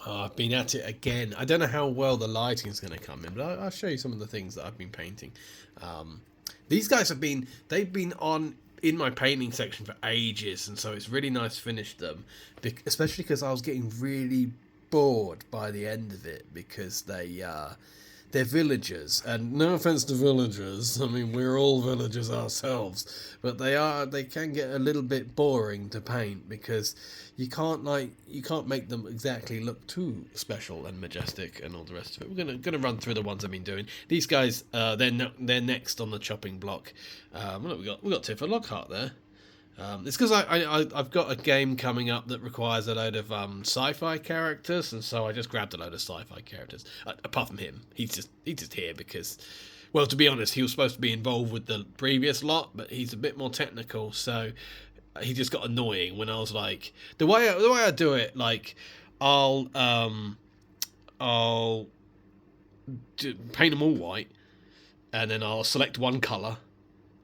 I've been at it again. I don't know how well the lighting is going to come in, but I'll show you some of the things that I've been painting. Um, these guys they've been on in my painting section for ages, and so it's really nice to finish them, especially because I was getting really bored by the end of it because they're villagers, and no offense to villagers, I mean we're all villagers ourselves, but they can get a little bit boring to paint because you can't make them exactly look too special and majestic and all the rest of it. We're gonna run through the ones I've been doing. These guys, they're next on the chopping block. Look, we got Tifa Lockhart there. It's because I've got a game coming up that requires a load of sci-fi characters, and so I just grabbed a load of sci-fi characters. Apart from him, he's just here because, well, to be honest, he was supposed to be involved with the previous lot, but he's a bit more technical, so he just got annoying when I was like the way I do it. Like, I'll paint them all white, and then I'll select one color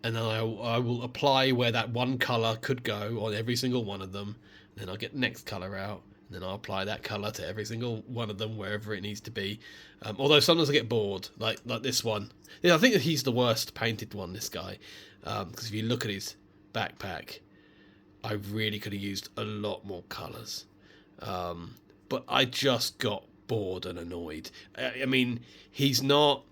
and then I will apply where that one colour could go on every single one of them. And then I'll get the next colour out, and then I'll apply that colour to every single one of them wherever it needs to be. Although sometimes I get bored, like this one. Yeah, I think that he's the worst painted one, this guy. Because if you look at his backpack, I really could have used a lot more colours. But I just got bored and annoyed. I mean, he's not...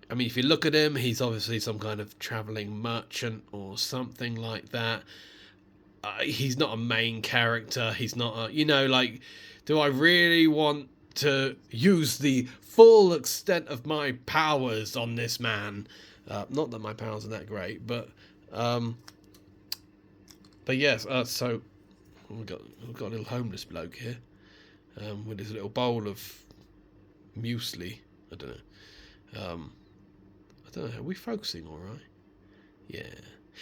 I mean, if you look at him, he's obviously some kind of travelling merchant or something like that. He's not a main character. He's not a... You know, like, do I really want to use the full extent of my powers on this man? Not that my powers are that great, but yes. So we've got a little homeless bloke here with his little bowl of muesli. I don't know. I don't know, are we focusing all right? Yeah.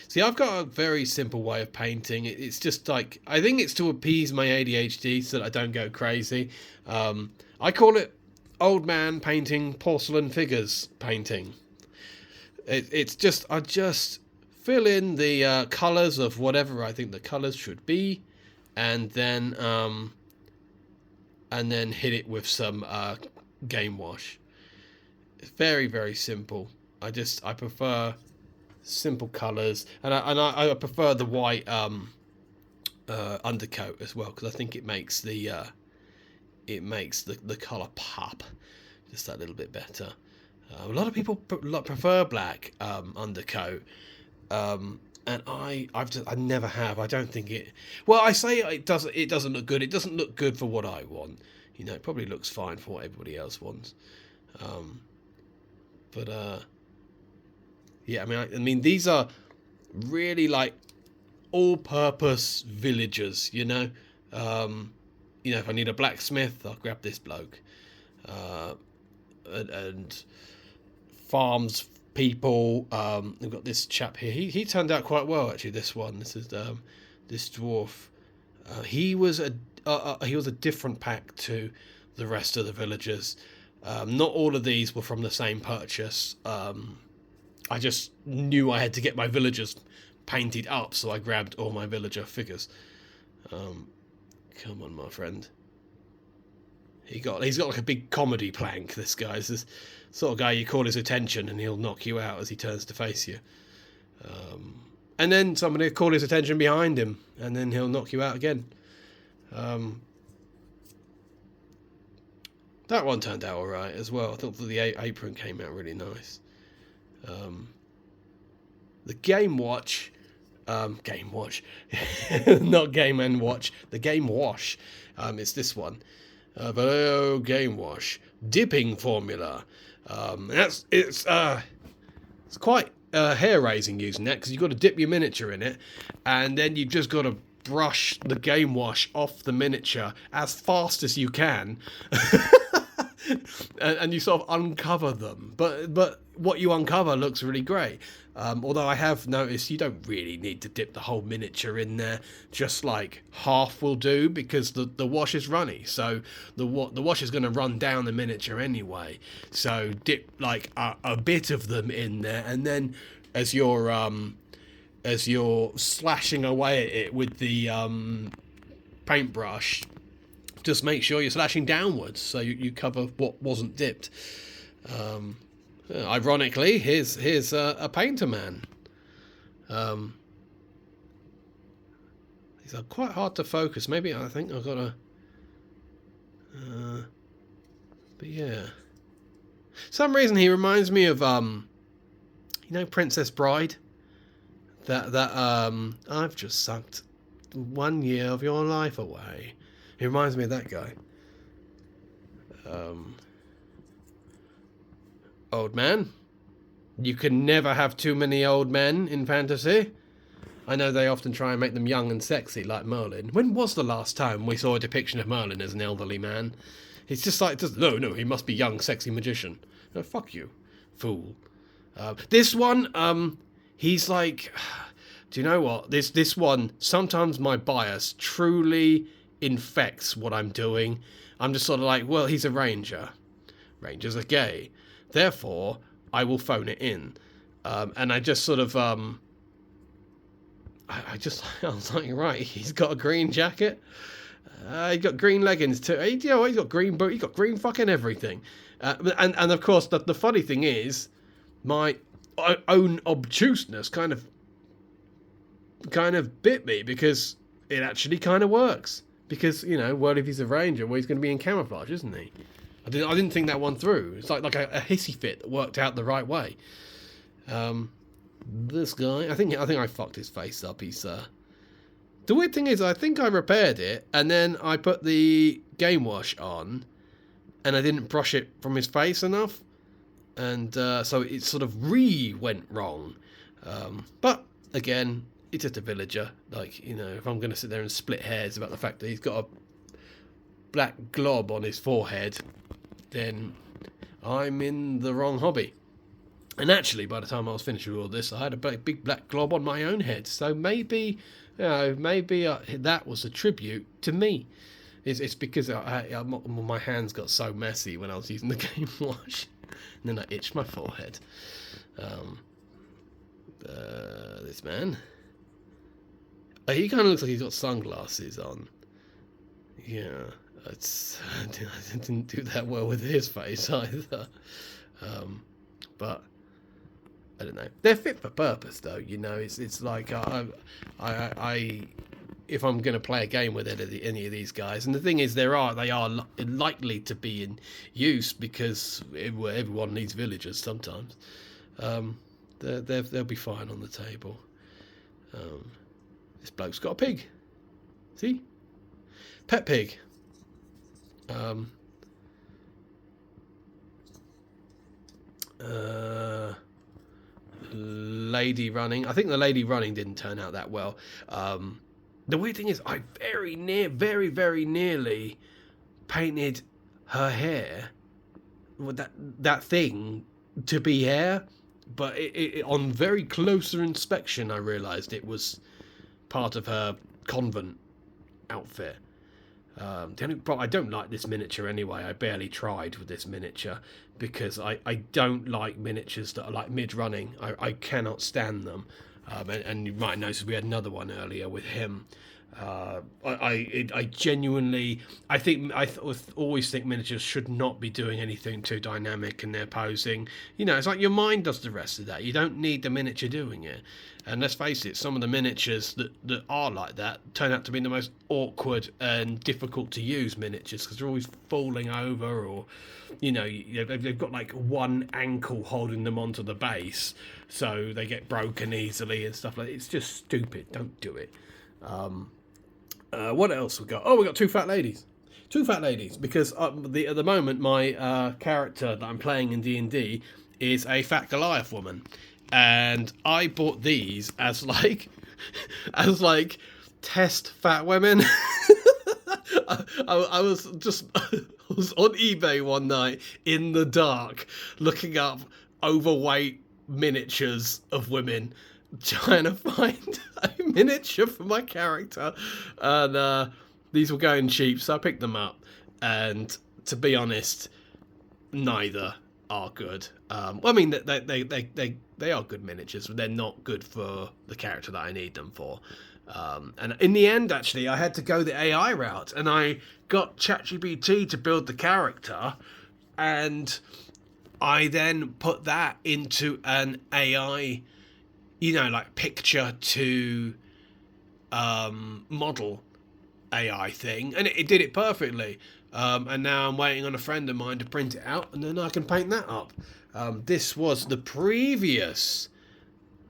See, I've got a very simple way of painting. It's just like, I think it's to appease my ADHD so that I don't go crazy. I call it old man painting porcelain figures painting. It's just, I just fill in the colours of whatever I think the colours should be, and then hit it with some game wash. It's very, very simple. I prefer simple colours, and I prefer the white undercoat as well, because I think it makes the colour pop just that little bit better. A lot of people prefer black undercoat, and I never have. I don't think it. Well, I say it doesn't look good. It doesn't look good for what I want. You know, it probably looks fine for what everybody else wants. Yeah, I mean, these are really like all-purpose villagers. You know, if I need a blacksmith, I'll grab this bloke, and farms people. We've got this chap here. He turned out quite well actually. This is this dwarf. He was a different pack to the rest of the villagers. Not all of these were from the same purchase. I just knew I had to get my villagers painted up, so I grabbed all my villager figures. Come on, my friend. He's got like a big comedy plank. This guy's this sort of guy you call his attention and he'll knock you out as he turns to face you. And then somebody will call his attention behind him, and then he'll knock you out again. That one turned out alright as well. I thought that the apron came out really nice. The Game Watch, not Game and Watch, the Game Wash, it's this one. Vallejo Game Wash dipping formula. It's quite hair raising using that, because you've got to dip your miniature in it, and then you've just got to brush the Game Wash off the miniature as fast as you can. and you sort of uncover them, but what you uncover looks really great. Although I have noticed you don't really need to dip the whole miniature in there, just like half will do, because the wash is runny, so the wash is going to run down the miniature anyway. So dip like a bit of them in there, and then as you're slashing away at it with the paintbrush, just make sure you're slashing downwards so you cover what wasn't dipped. Ironically, here's a painter man. These are quite hard to focus. Maybe I think I've got to. But yeah, some reason he reminds me of Princess Bride. That I've just sucked 1 year of your life away. He reminds me of that guy. Old man. You can never have too many old men in fantasy. I know they often try and make them young and sexy, like Merlin. When was the last time we saw a depiction of Merlin as an elderly man? It's just like, no, he must be young, sexy magician. No, fuck you, fool. This one, he's like, do you know what? This one, sometimes my bias truly infects what I'm doing. I'm just sort of like, well, he's a ranger. Rangers are gay. Therefore, I will phone it in. And I just sort of, I was like, right, he's got a green jacket. He's got green leggings too. He's got green boots. He's got green fucking everything. And of course, the funny thing is, my own obtuseness kind of bit me, because it actually kind of works. Because, well, if he's a ranger, well, he's going to be in camouflage, isn't he? I didn't think that one through. It's like a hissy fit that worked out the right way. This guy, I think I fucked his face up. He's the weird thing is, I think I repaired it, and then I put the game wash on, and I didn't brush it from his face enough, and so it sort of went wrong. But again, it's just a villager. Like, if I'm going to sit there and split hairs about the fact that he's got a black glob on his forehead, then I'm in the wrong hobby. And actually, by the time I was finished with all this, I had a big black glob on my own head. So maybe that was a tribute to me. It's because my hands got so messy when I was using the game wash, and then I itched my forehead. This man, he kind of looks like he's got sunglasses on. Yeah, I didn't do that well with his face either. But I don't know. They're fit for purpose, though. It's like if I'm going to play a game with any of these guys, and the thing is, they are likely to be in use because everyone needs villagers sometimes. They'll be fine on the table. This bloke's got a pig. See, pet pig. Lady running. I think the lady running didn't turn out that well. The weird thing is, I very nearly painted her hair with that thing to be hair, but on very closer inspection, I realised it was part of her convent outfit. The only problem, I don't like this miniature anyway. I barely tried with this miniature because I don't like miniatures that are like mid-running. I cannot stand them. And you might notice we had another one earlier with him. I genuinely, I always think miniatures should not be doing anything too dynamic in their posing. It's like your mind does the rest of that. You don't need the miniature doing it. And let's face it, some of the miniatures that are like that turn out to be the most awkward and difficult to use miniatures because they're always falling over, or they've got like one ankle holding them onto the base, so they get broken easily and stuff like that. It's just stupid. Don't do it. What else we got? Oh, we got two fat ladies, because at the moment my character that I'm playing in D&D is a fat Goliath woman, and I bought these as like test fat women. I was on eBay one night in the dark looking up overweight miniatures of women, trying to find a miniature for my character, and these were going cheap, so I picked them up. And to be honest, neither are good. I mean, they are good miniatures, but they're not good for the character that I need them for. And in the end, actually, I had to go the AI route, and I got ChatGPT to build the character, and I then put that into an AI, like picture to model AI thing, and it did it perfectly. And now I'm waiting on a friend of mine to print it out, and then I can paint that up. This was the previous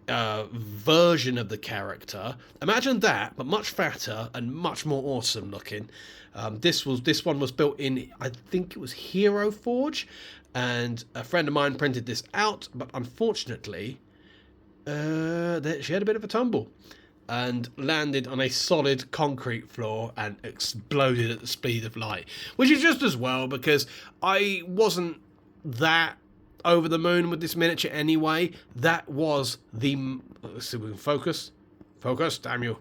version of the character. Imagine that, but much fatter and much more awesome looking. This one was built in, I think it was Hero Forge, and a friend of mine printed this out, but unfortunately, she had a bit of a tumble and landed on a solid concrete floor and exploded at the speed of light, which is just as well, because I wasn't that over the moon with this miniature anyway. That was the, let's see if we can focus, damn you.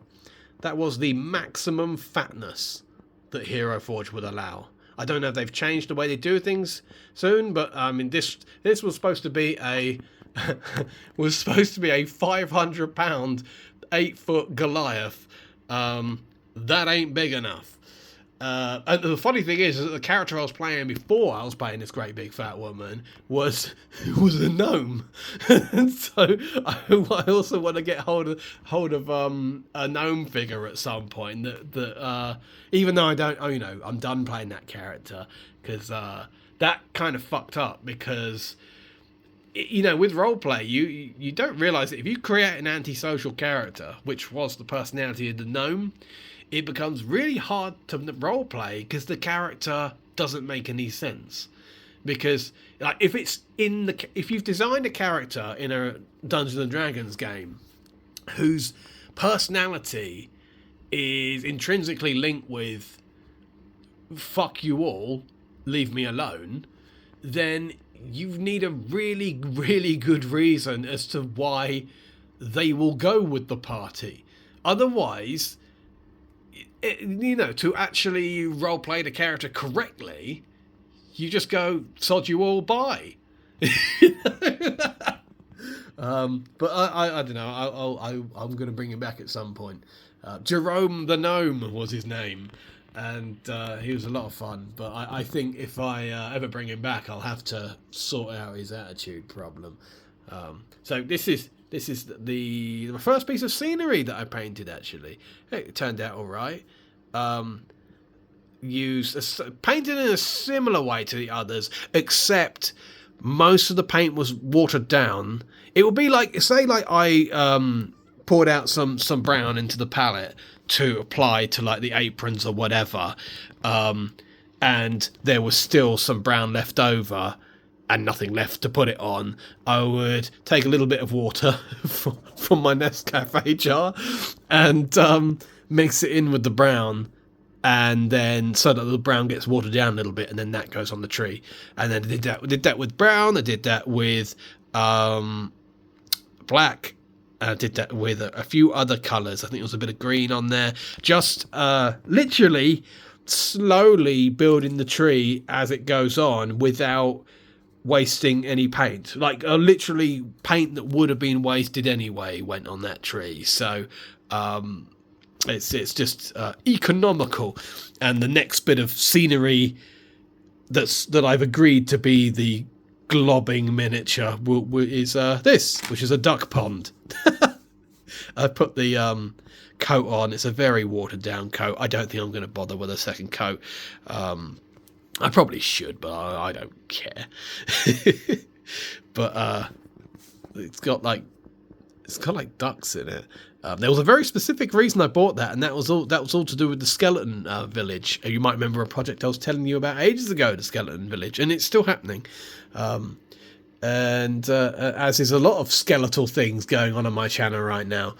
That was the maximum fatness that Hero Forge would allow. I don't know if they've changed the way they do things soon, but I mean, this was supposed to be a was supposed to be a 500-pound 8-foot Goliath. That ain't big enough. And the funny thing is that the character I was playing before I was playing this great big fat woman was a gnome. And so I also want to get hold of a gnome figure at some point that even though I don't, I'm done playing that character, because that kind of fucked up, because with roleplay, you don't realise that if you create an antisocial character, which was the personality of the gnome, it becomes really hard to roleplay because the character doesn't make any sense. Because like if you've designed a character in a Dungeons and Dragons game whose personality is intrinsically linked with "fuck you all, leave me alone," then you need a really, really good reason as to why they will go with the party. Otherwise, to actually roleplay the character correctly, you just go, sod you all, bye. But I don't know. I'm going to bring him back at some point. Jerome the Gnome was his name, and he was a lot of fun. But I think if I ever bring him back, I'll have to sort out his attitude problem. So this is the first piece of scenery that I painted. Actually, it turned out all right. Painted in a similar way to the others, except most of the paint was watered down. It would be like, say, like I poured out some brown into the palette to apply to like the aprons or whatever, and there was still some brown left over and nothing left to put it on. I would take a little bit of water from my Nescafe jar and mix it in with the brown, and then so that the brown gets watered down a little bit, and then that goes on the tree. And then I did that with brown. I did that with black. I did that with a few other colours. I think there was a bit of green on there. Just literally slowly building the tree as it goes on without wasting any paint. Like literally paint that would have been wasted anyway went on that tree. So it's just economical. And the next bit of scenery that I've agreed to be the globbing miniature is this, which is a duck pond. I put the coat on. It's a very watered down coat. I don't think I'm going to bother with a second coat. I probably should, but I don't care. But it's got like ducks in it. There was a very specific reason I bought that, and that was all to do with the skeleton village. You might remember a project I was telling you about ages ago, the skeleton village, and it's still happening. And as is a lot of skeletal things going on my channel right now,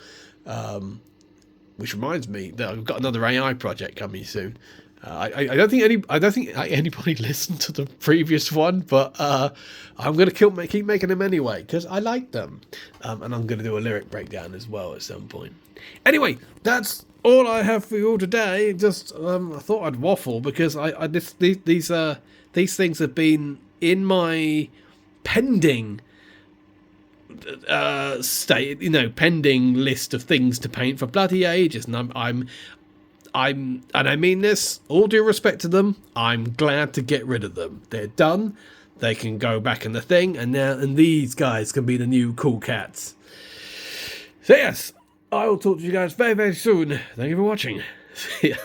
which reminds me that I've got another AI project coming soon. I don't think anybody listened to the previous one, but I'm going to keep making them anyway because I like them, and I'm going to do a lyric breakdown as well at some point. Anyway, that's all I have for you all today. Just I thought I'd waffle because these things have been in my pending pending list of things to paint for bloody ages, and I'm and I mean this, all due respect to them, I'm glad to get rid of them. They're done. They can go back in the thing, and these guys can be the new cool cats. So yes, I will talk to you guys very, very soon. Thank you for watching. See ya.